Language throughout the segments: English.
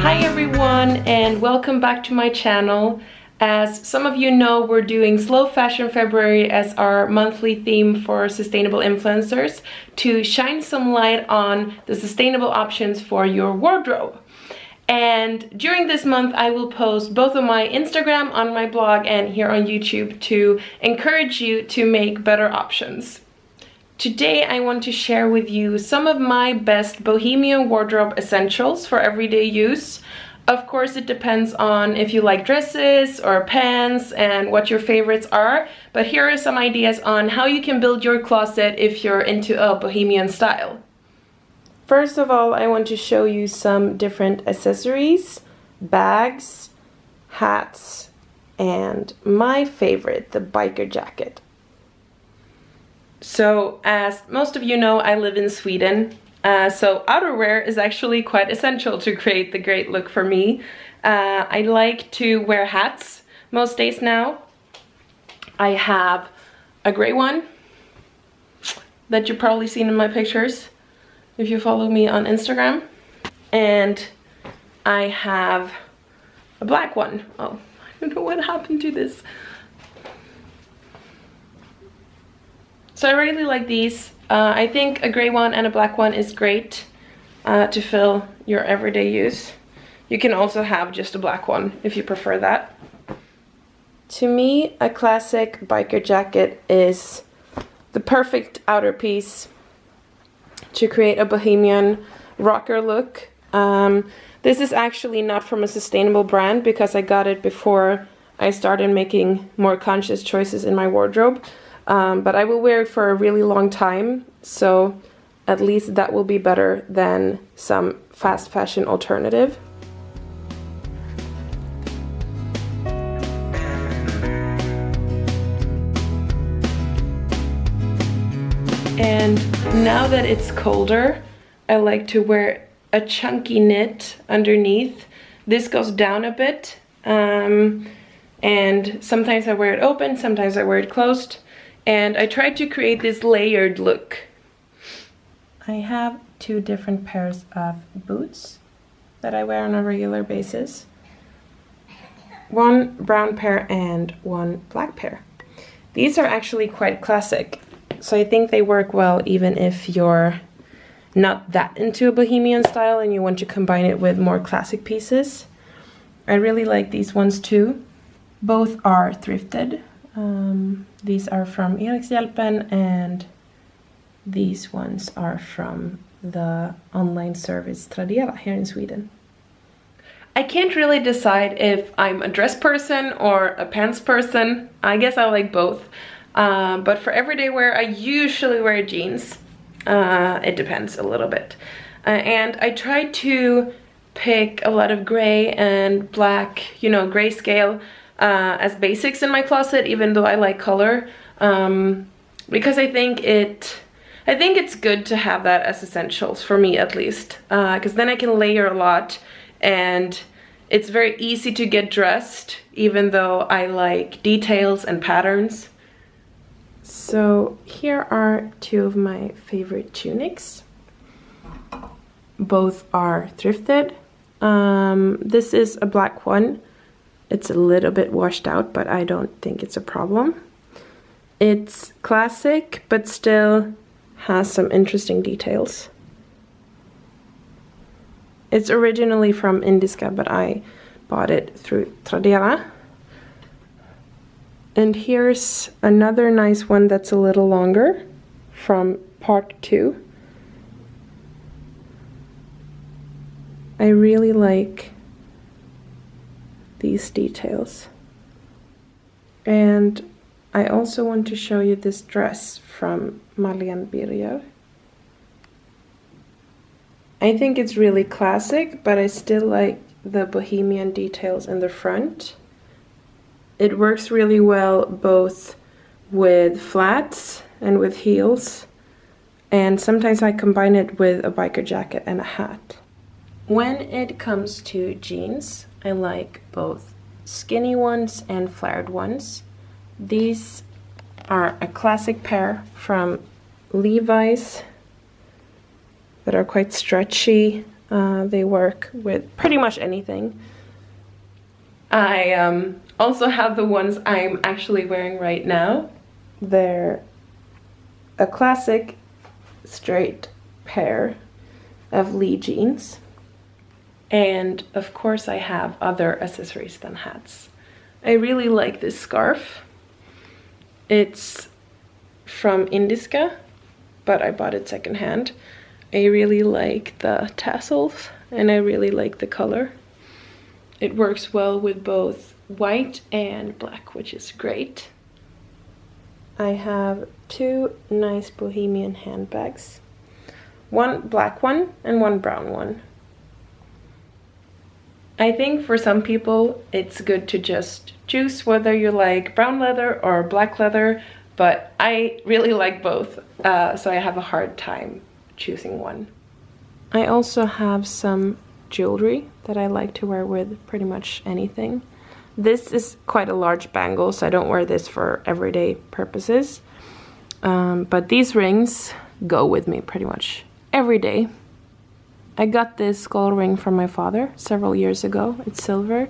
Hi everyone, and welcome back to my channel. As some of you know, we're doing Slow Fashion February as our monthly theme for sustainable influencers to shine some light on the sustainable options for your wardrobe. And during this month, I will post both on my Instagram, on my blog, and here on YouTube to encourage you to make better options. Today I want to share with you some of my best Bohemian wardrobe essentials for everyday use. Of course, it depends on if you like dresses or pants and what your favorites are, but here are some ideas on how you can build your closet if you're into a Bohemian style. First of all, I want to show you some different accessories, bags, hats, and my favorite, the biker jacket. So, as most of you know, I live in Sweden, so outerwear is actually quite essential to create the great look for me. I like to wear hats most days now. I have a gray one that you've probably seen in my pictures if you follow me on Instagram. And I have a black one. Oh, I don't know what happened to this. So I really like these. I think a gray one and a black one is great to fill your everyday use. You can also have just a black one if you prefer that. To me, a classic biker jacket is the perfect outer piece to create a Bohemian rocker look. This is actually not from a sustainable brand because I got it before I started making more conscious choices in my wardrobe. But I will wear it for a really long time, so at least that will be better than some fast fashion alternative. And now that it's colder, I like to wear a chunky knit underneath. This goes down a bit, and sometimes I wear it open, sometimes I wear it closed. And I tried to create this layered look. I have two different pairs of boots that I wear on a regular basis. One brown pair and one black pair. These are actually quite classic, so I think they work well even if you're not that into a Bohemian style and you want to combine it with more classic pieces. I really like these ones too. Both are thrifted. These are from Erikshjälpen and these ones are from the online service Tradera here in Sweden. I can't really decide if I'm a dress person or a pants person. I guess I like both. But for everyday wear, I usually wear jeans. It depends a little bit. And I try to pick a lot of gray and black, you know, grayscale as basics in my closet, even though I like color, because I think it's good to have that as essentials, for me at least, because then I can layer a lot and it's very easy to get dressed even though I like details and patterns. So here are two of my favorite tunics. Both are thrifted. This is a black one. It's a little bit washed out, but I don't think it's a problem. It's classic, but still has some interesting details. It's originally from Indiska, but I bought it through Tradera. And here's another nice one that's a little longer from part 2. I really like these details. And I also want to show you this dress from Marlene Birger. I think it's really classic, but I still like the Bohemian details in the front. It works really well both with flats and with heels, and sometimes I combine it with a biker jacket and a hat. When it comes to jeans, I like both skinny ones and flared ones. These are a classic pair from Levi's that are quite stretchy. They work with pretty much anything. I also have the ones I'm actually wearing right now. They're a classic straight pair of Lee jeans. And of course I have other accessories than hats. I really like this scarf. It's from Indiska, but I bought it secondhand. I really like the tassels and I really like the color. It works well with both white and black, which is great. I have two nice Bohemian handbags. One black one and one brown one. I think for some people it's good to just choose whether you like brown leather or black leather, but I really like both, so I have a hard time choosing one. I also have some jewelry that I like to wear with pretty much anything. This is quite a large bangle, so I don't wear this for everyday purposes, but these rings go with me pretty much every day. I got this skull ring from my father several years ago. It's silver,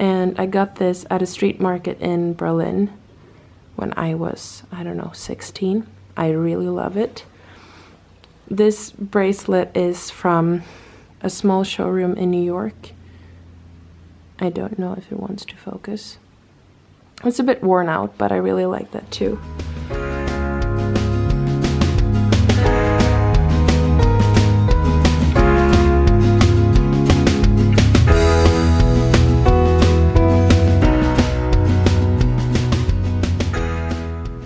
and I got this at a street market in Berlin when I was, I don't know, 16. I really love it. This bracelet is from a small showroom in New York. I don't know if it wants to focus. It's a bit worn out, but I really like that too.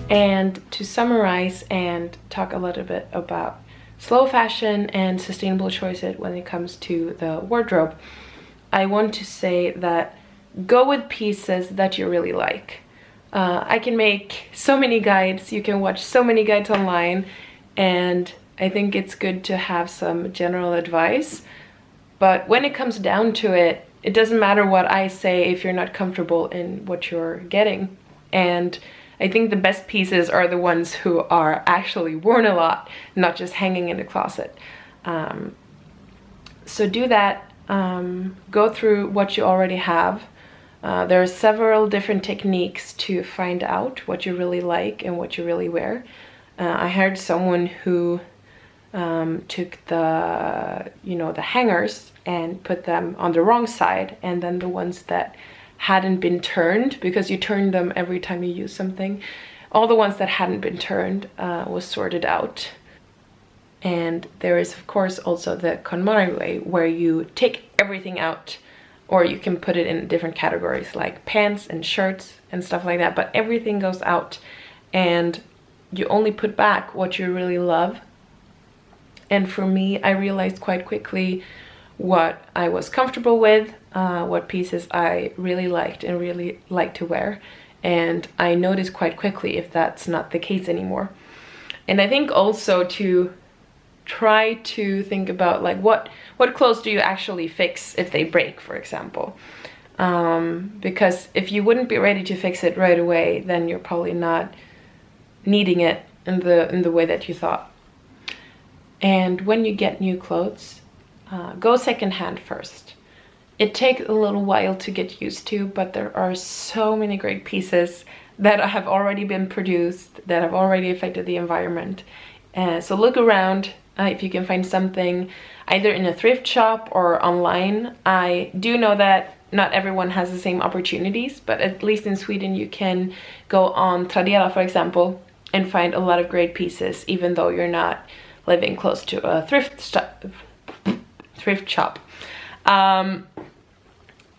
And to summarize and talk a little bit about slow fashion and sustainable choices when it comes to the wardrobe, I want to say that go with pieces that you really like. I can make so many guides, you can watch so many guides online, and I think it's good to have some general advice. But when it comes down to it, it doesn't matter what I say if you're not comfortable in what you're getting. And I think the best pieces are the ones who are actually worn a lot, not just hanging in the closet. So do that. Go through what you already have. There are several different techniques to find out what you really like and what you really wear. I heard someone who took the hangers and put them on the wrong side, and then the ones that hadn't been turned, because you turn them every time you use something, all the ones that hadn't been turned was sorted out. And there is of course also the KonMari way, where you take everything out, or you can put it in different categories like pants and shirts and stuff like that, but everything goes out and you only put back what you really love. And for me, I realized quite quickly what I was comfortable with, what pieces I really liked and really liked to wear, and I noticed quite quickly if that's not the case anymore. And I think also to try to think about like what clothes do you actually fix if they break, for example, because if you wouldn't be ready to fix it right away, then you're probably not needing it in the way that you thought. And when you get new clothes, go secondhand first. It takes a little while to get used to, but there are so many great pieces that have already been produced, that have already affected the environment. So look around if you can find something either in a thrift shop or online. I do know that not everyone has the same opportunities, but at least in Sweden you can go on Tradera, for example, and find a lot of great pieces, even though you're not living close to a thrift shop.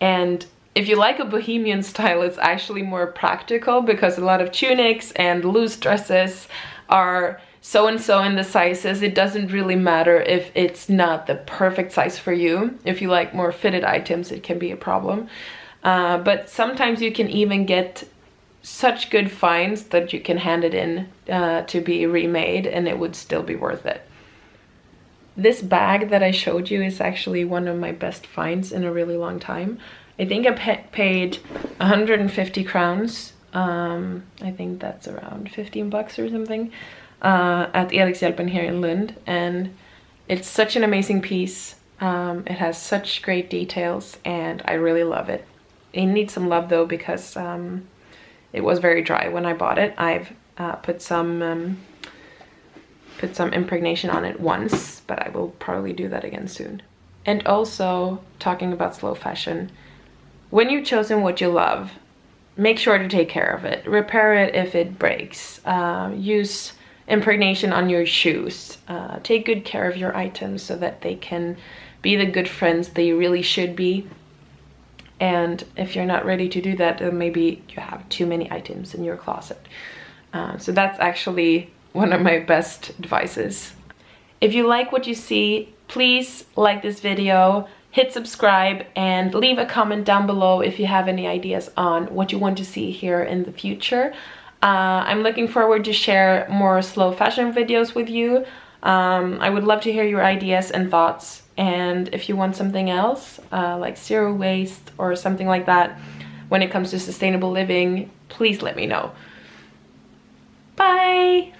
And if you like a bohemian style, it's actually more practical, because a lot of tunics and loose dresses are so and so in the sizes. It doesn't really matter if it's not the perfect size for you. If you like more fitted items, it can be a problem. But sometimes you can even get such good finds that you can hand it in to be remade, and it would still be worth it. This bag that I showed you is actually one of my best finds in a really long time. I think I paid 150 crowns. I think that's around 15 bucks or something, at Erikshjälpen here in Lund. And it's such an amazing piece. It has such great details and I really love it. It needs some love though because it was very dry when I bought it. I've put some impregnation on it once, but I will probably do that again soon. And also, talking about slow fashion, when you've chosen what you love, make sure to take care of it. Repair it if it breaks. Use impregnation on your shoes. Take good care of your items so that they can be the good friends they really should be. And if you're not ready to do that, then maybe you have too many items in your closet. So that's actually one of my best advices. If you like what you see, please like this video, hit subscribe, and leave a comment down below if you have any ideas on what you want to see here in the future. I'm looking forward to share more slow fashion videos with you. I would love to hear your ideas and thoughts. And if you want something else, like zero waste or something like that, when it comes to sustainable living, please let me know. Bye!